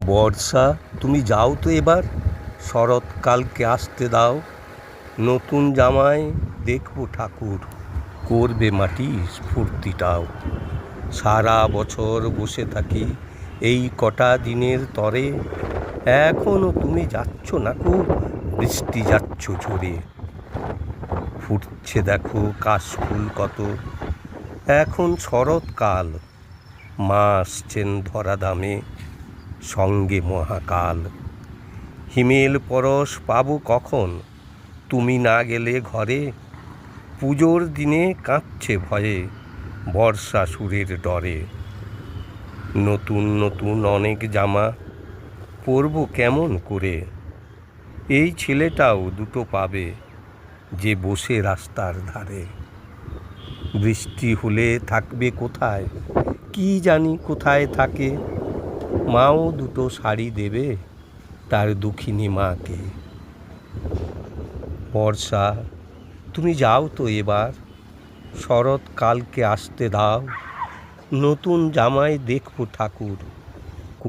বর্ষা, তুমি যাও তো এবার, শরৎকালকে আসতে দাও। নতুন জামায় দেখবো ঠাকুর, করবে মাটি স্ফূর্তিটাও। সারা বছর বসে থাকি এই কটা দিনের তরে, এখনো তুমি যাচ্ছ না কো, বৃষ্টি যাচ্ছ ঝরে। ফুটছে দেখো কাশফুল কত, এখন শরৎকাল, মা আসছেন ধরা দামে, সঙ্গে মহাকাল। হিমেল পরশ পাবো কখন, তুমি না গেলে ঘরে। পুজোর দিনে কাঁপছে ভয়ে, বর্ষা সুরের ডরে। নতুন নতুন অনেক জামা পরবো কেমন করে, এই ছেলেটাও দুটো পাবে যে বসে রাস্তার ধারে। বৃষ্টি হলে থাকবে কোথায়, কি জানি কোথায় থাকে। মাও দুটো শাড়ি দেবে তার দুঃখিনী মাকে। বর্ষা, তুমি যাও তো এবার, শরৎকালকে আসতে দাও। নতুন জামায় দেখবো ঠাকুর,